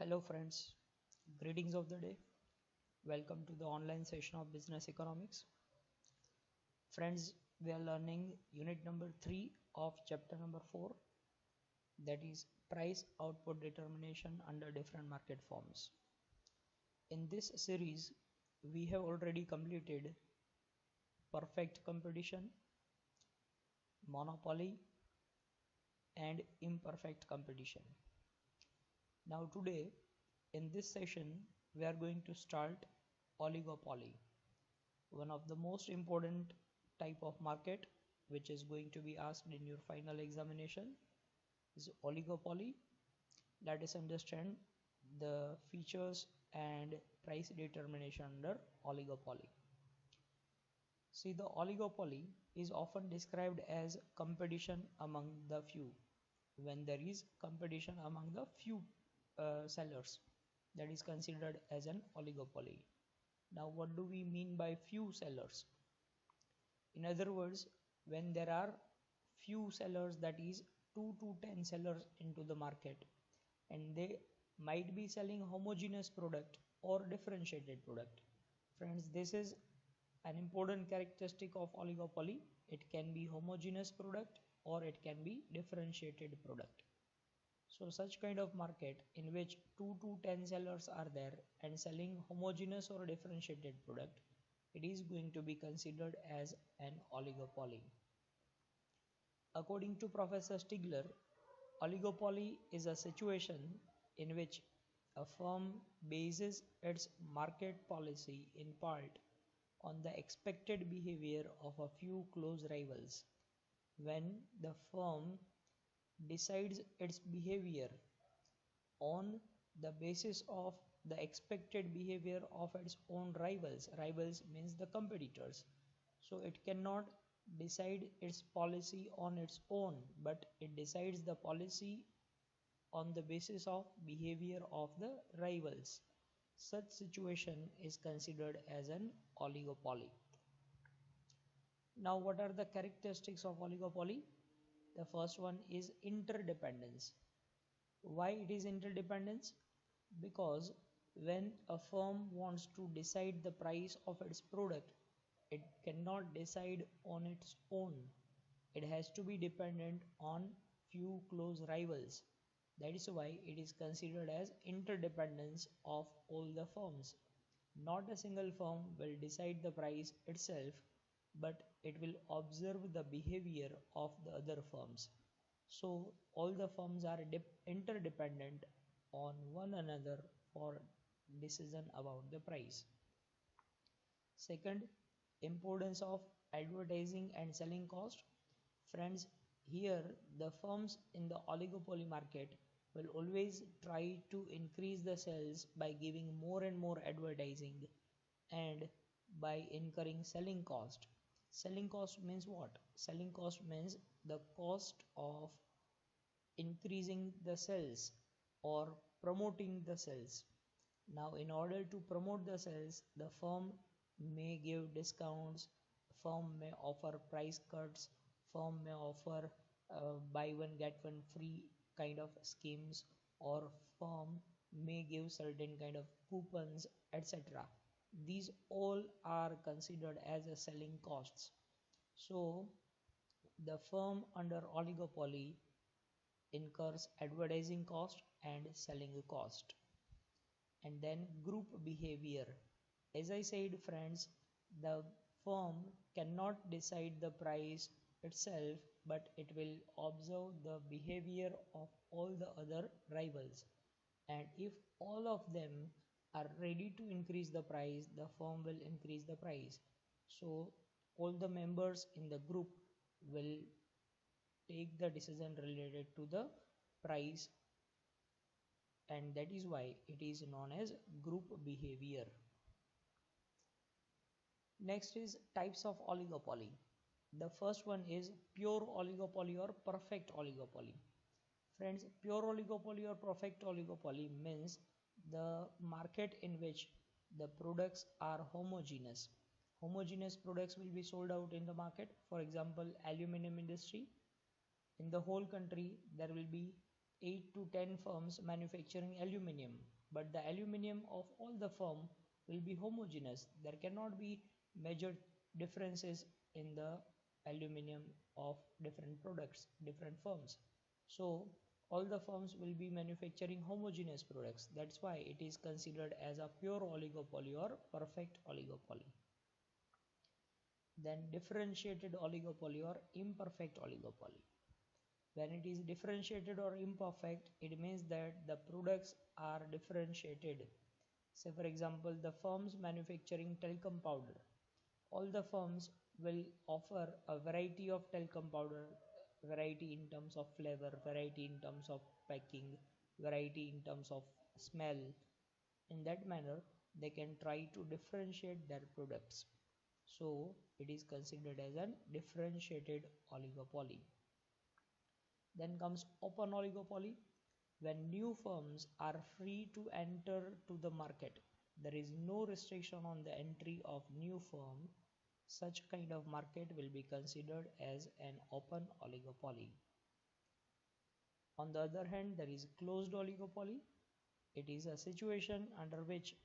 Hello friends, greetings of the day. Welcome to the online session of business economics. Friends, we are learning unit number 3 of chapter number 4, that is price output determination under different market forms. In this series, we have already completed perfect competition, monopoly and imperfect competition. Now today in this session we are going to start oligopoly, one of the most important type of market which is going to be asked in your final examination is oligopoly. Let us understand the features and price determination under oligopoly. See, the oligopoly is often described as competition among the few. When there is competition among the few sellers, that is considered as an oligopoly. Now what do we mean by few sellers? In other words, when there are few sellers, that is 2 to 10 sellers into the market, and they might be selling homogeneous product or differentiated product. Friends, this is an important characteristic of oligopoly. It can be homogeneous product or it can be differentiated product. So such kind of market in which 2 to 10 sellers are there and selling homogeneous or differentiated product, it is going to be considered as an oligopoly. According to Professor Stigler, oligopoly is a situation in which a firm bases its market policy in part on the expected behavior of a few close rivals. When the firm decides its behavior on the basis of the expected behavior of its own rivals. Rivals means the competitors. So it cannot decide its policy on its own, but it decides the policy on the basis of behavior of the rivals. Such situation is considered as an oligopoly. Now what are the characteristics of oligopoly? The first one is interdependence. Why it is interdependence? Because when a firm wants to decide the price of its product, it cannot decide on its own. It has to be dependent on few close rivals. That is why it is considered as interdependence of all the firms. Not a single firm will decide the price itself, but it will observe the behavior of the other firms. So all the firms are interdependent on one another for decision about the price. Second, importance of advertising and selling cost. Friends, here the firms in the oligopoly market will always try to increase the sales by giving more and more advertising and by incurring selling cost. Selling cost means what? Selling cost means the cost of increasing the sales or promoting the sales. Now in order to promote the sales, the firm may give discounts, firm may offer price cuts, firm may offer buy one get one free kind of schemes, or firm may give certain kind of coupons, etc. These all are considered as a selling costs. So the firm under oligopoly incurs advertising cost and selling cost. And then group behavior. As I said, friends, the firm cannot decide the price itself, but it will observe the behavior of all the other rivals. And if all of them are ready to increase the price, the firm will increase the price. So all the members in the group will take the decision related to the price, and that is why it is known as group behavior. Next is types of oligopoly. The first one is pure oligopoly or perfect oligopoly. Friends, pure oligopoly or perfect oligopoly means the market in which the products are homogeneous. Homogeneous products will be sold out in the market. For example, aluminum industry. In the whole country, there will be 8 to 10 firms manufacturing aluminium, but the aluminium of all the firm will be homogeneous. There cannot be major differences in the aluminium of different products, different firms. So all the firms will be manufacturing homogeneous products. That's why it is considered as a pure oligopoly or perfect oligopoly. Then differentiated oligopoly or imperfect oligopoly. When it is differentiated or imperfect, it means that the products are differentiated. Say for example, the firms manufacturing talcum powder. All the firms will offer a variety of talcum powder, variety in terms of flavor, variety in terms of packing, variety in terms of smell. In that manner, they can try to differentiate their products. So it is considered as a differentiated oligopoly. Then comes open oligopoly, when new firms are free to enter to the market. There is no restriction on the entry of new firm. Such kind of market will be considered as an open oligopoly. On the other hand, there is closed oligopoly. It is a situation under which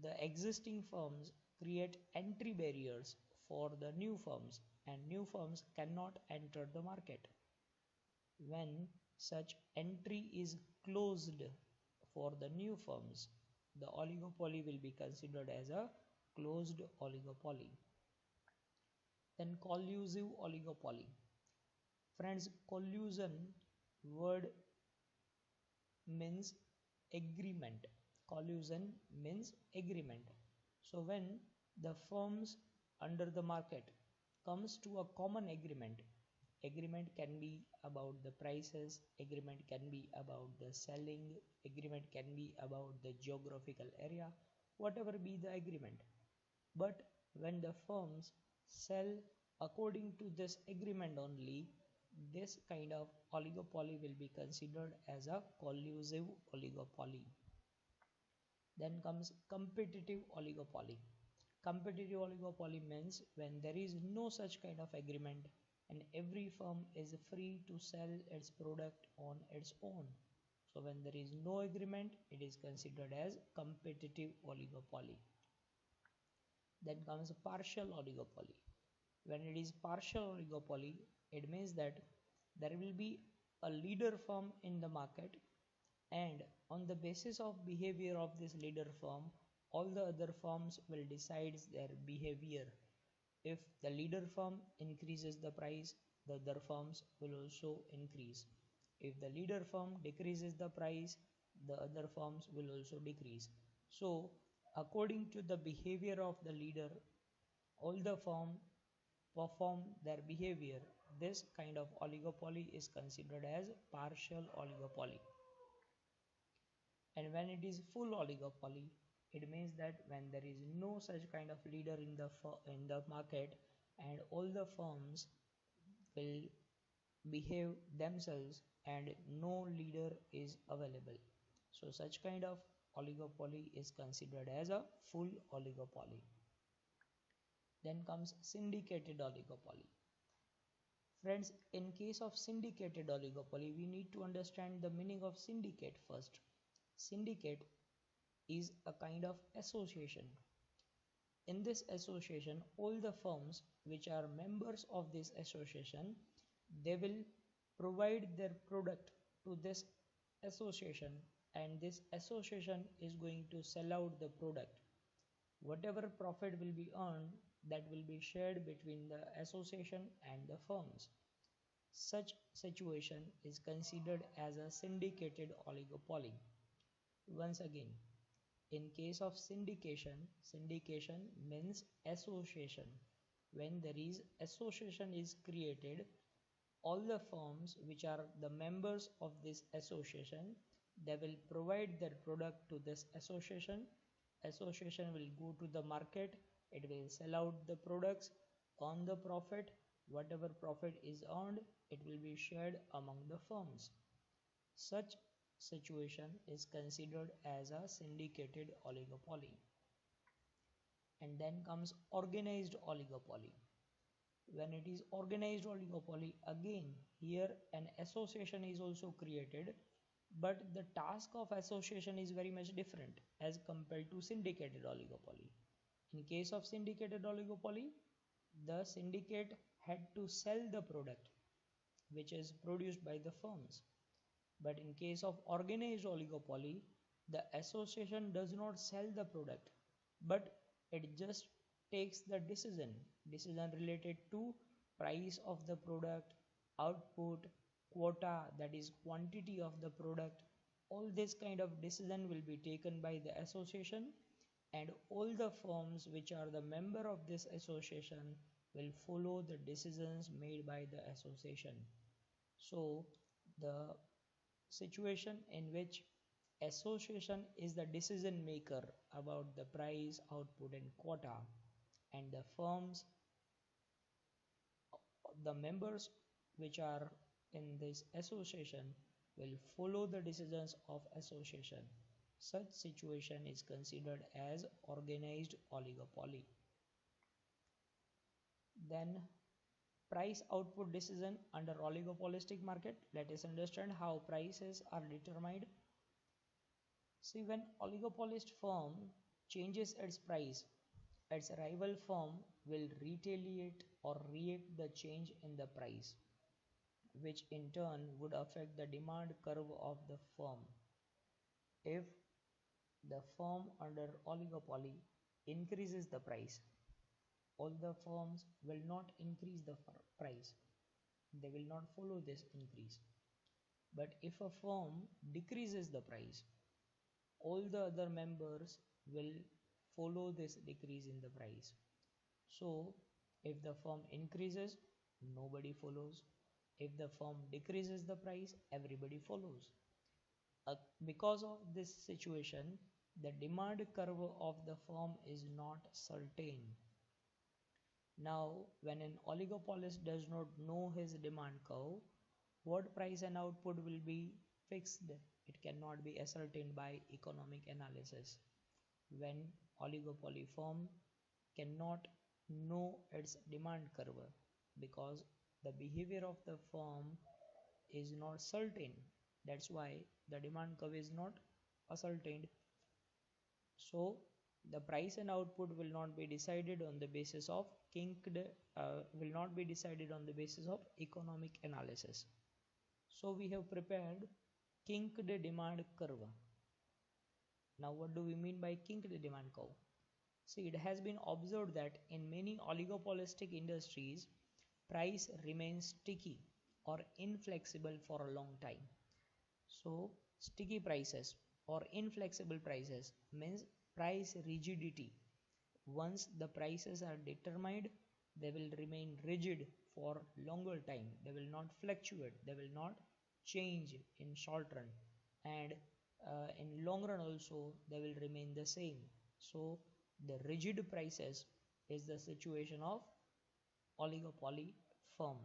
the existing firms create entry barriers for the new firms and new firms cannot enter the market. When such entry is closed for the new firms, the oligopoly will be considered as a closed oligopoly. Then collusive oligopoly. Friends, collusion word means agreement. Collusion means agreement. So when the firms under the market comes to a common agreement, agreement can be about the prices, agreement can be about the selling, agreement can be about the geographical area, whatever be the agreement. But when the firms sell according to this agreement only, this kind of oligopoly will be considered as a collusive oligopoly. Then comes competitive oligopoly. Competitive oligopoly means when there is no such kind of agreement and every firm is free to sell its product on its own. So when there is no agreement, it is considered as competitive oligopoly. Then comes partial oligopoly. When it is partial oligopoly, it means that there will be a leader firm in the market, and on the basis of behavior of this leader firm, all the other firms will decide their behavior. If the leader firm increases the price, the other firms will also increase. If the leader firm decreases the price, the other firms will also decrease. So according to the behavior of the leader, all the firms perform their behavior. This kind of oligopoly is considered as partial oligopoly. And when it is full oligopoly, it means that when there is no such kind of leader in the market and all the firms will behave themselves and no leader is available. So such kind of oligopoly is considered as a full oligopoly. Then comes syndicated oligopoly. Friends, in case of syndicated oligopoly, we need to understand the meaning of syndicate first. Syndicate is a kind of association. In this association, all the firms which are members of this association, they will provide their product to this association, and this association is going to sell out the product. Whatever profit will be earned, that will be shared between the association and the firms. Such situation is considered as a syndicated oligopoly. Once again, in case of syndication, syndication means association. When there is association is created, all the firms which are the members of this association, they will provide their product to this association. Association will go to the market, it will sell out the products, earn the profit. Whatever profit is earned, it will be shared among the firms. Such situation is considered as a syndicated oligopoly. And then comes organized oligopoly. When it is organized oligopoly, again here an association is also created But the task of association is very much different as compared to syndicated oligopoly. In case of syndicated oligopoly, the syndicate had to sell the product which is produced by the firms. But in case of organized oligopoly, the association does not sell the product, but it just takes the decision related to price of the product, output, quota, that is quantity of the product. All this kind of decision will be taken by the association, and all the firms which are the member of this association will follow the decisions made by the association. So the situation in which association is the decision maker about the price, output and quota, and the firms, the members which are in this association will follow the decisions of association. Such situation is considered as organized oligopoly. Then price output decision under oligopolistic market. Let us understand how prices are determined. See, when oligopolist firm changes its price, its rival firm will retaliate or react the change in the price, which in turn would affect the demand curve of the firm. If the firm under oligopoly increases the price, all the firms will not increase the price. They will not follow this increase. But if a firm decreases the price, all the other members will follow this decrease in the price. So if the firm increases, nobody follows. If the firm decreases the price, everybody follows. Because of this situation, the demand curve of the firm is not certain. Now, when an oligopolist does not know his demand curve, what price and output will be fixed, it cannot be ascertained by economic analysis. When oligopoly firm cannot know its demand curve because the behavior of the firm is not certain, that's why the demand curve is not ascertained. So the price and output will not be decided on the basis of will not be decided on the basis of economic analysis. So we have prepared kinked demand curve. Now what do we mean by kinked demand curve? See, it has been observed that in many oligopolistic industries, price remains sticky or inflexible for a long time. So sticky prices or inflexible prices means price rigidity. Once the prices are determined, they will remain rigid for longer time. They will not fluctuate. They will not change in short run, and in long run also they will remain the same. So the rigid prices is the situation of oligopoly firm.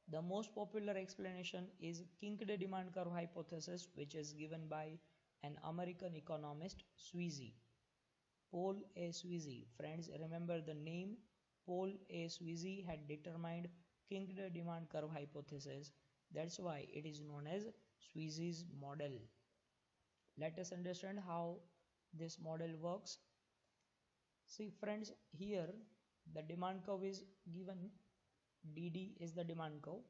The most popular explanation is kinked demand curve hypothesis, which is given by an American economist, Sweezy. Paul A. Sweezy. Friends, remember the name. Paul A. Sweezy had determined kinked demand curve hypothesis. That's why it is known as Sweezy's model. Let us understand how this model works. See friends, here the demand curve is given. DD is the demand curve.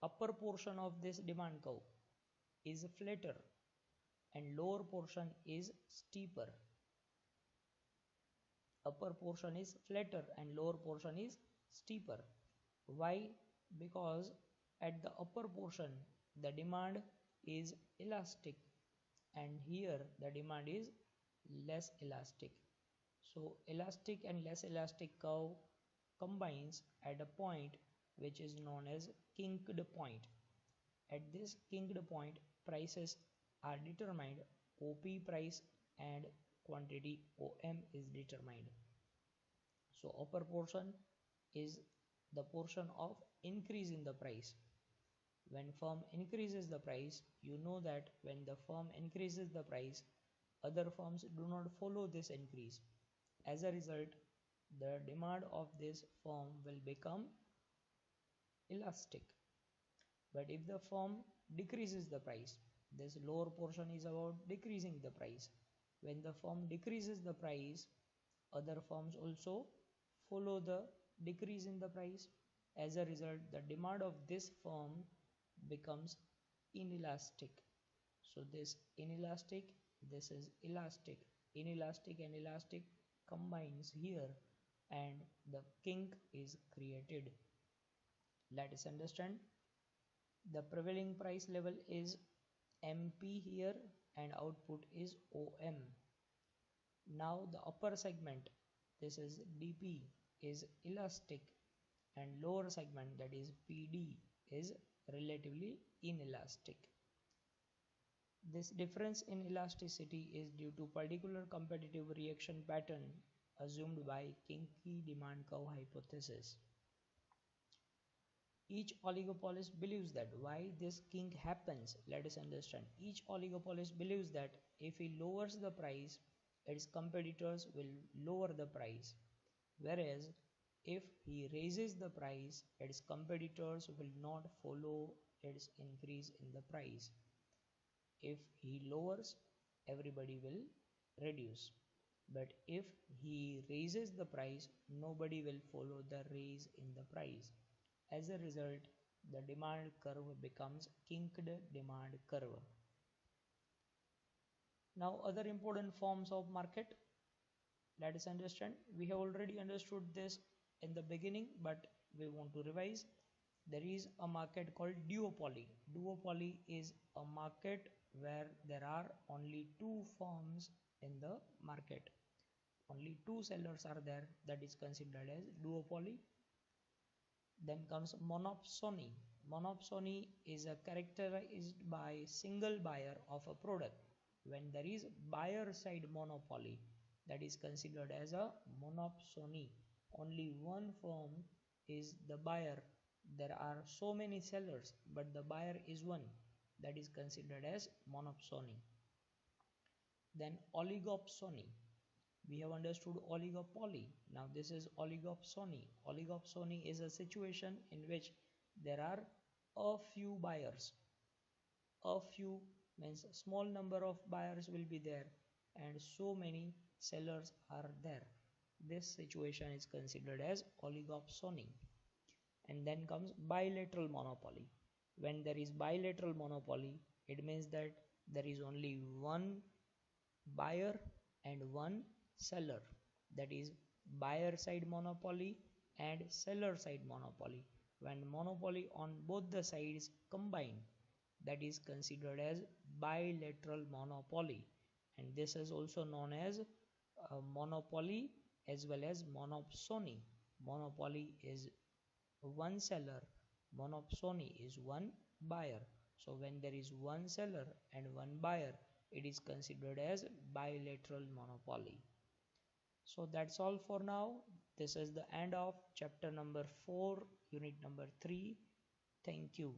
Upper portion of this demand curve is flatter and lower portion is steeper. Upper portion is flatter and lower portion is steeper. Why? Because at the upper portion the demand is elastic and here the demand is less elastic. So elastic and less elastic curve combines at a point which is known as kinked point. At this kinked point, prices are determined. OP price and quantity OM is determined. So upper portion is the portion of increase in the price. When firm increases the price, you know that when the firm increases the price, other firms do not follow this increase. As a result, the demand of this firm will become elastic. But if the firm decreases the price, this lower portion is about decreasing the price. When the firm decreases the price, other firms also follow the decrease in the price. As a result, the demand of this firm becomes inelastic. So this inelastic, this is elastic. Inelastic and elastic combines here and the kink is created. Let us understand. The prevailing price level is MP here and output is OM. Now the upper segment, this is DP, is elastic and lower segment, that is PD, is relatively inelastic. This difference in elasticity is due to particular competitive reaction pattern assumed by kinky demand curve hypothesis. Each oligopolist believes that why this kink happens. Let us understand. Each oligopolist believes that if he lowers the price, its competitors will lower the price. Whereas if he raises the price, its competitors will not follow its increase in the price. If he lowers, everybody will reduce. But if he raises the price, nobody will follow the raise in the price. As a result, the demand curve becomes kinked demand curve. Now other important forms of market. Let us understand. We have already understood this in the beginning, but we want to revise. There is a market called duopoly. Duopoly is a market where there are only two firms in the market. Only two sellers are there. That is considered as duopoly. Then comes monopsony. Monopsony is characterized by single buyer of a product. When there is buyer side monopoly, that is considered as a monopsony. Only one firm is the buyer. There are so many sellers, but the buyer is one. That is considered as monopsony. Then oligopsony. We have understood oligopoly. Now this is oligopsony. Oligopsony is a situation in which there are a few buyers. A few means small number of buyers will be there and so many sellers are there. This situation is considered as oligopsony. And then comes bilateral monopoly. When there is bilateral monopoly, it means that there is only one buyer and one seller. That is buyer side monopoly and seller side monopoly. When monopoly on both the sides combine, that is considered as bilateral monopoly, and this is also known as monopoly as well as monopsony. Monopoly is one seller, monopsony is one buyer. So when there is one seller and one buyer, it is considered as bilateral monopoly. So that's all for now. This is the end of chapter number 4, unit number 3. Thank you.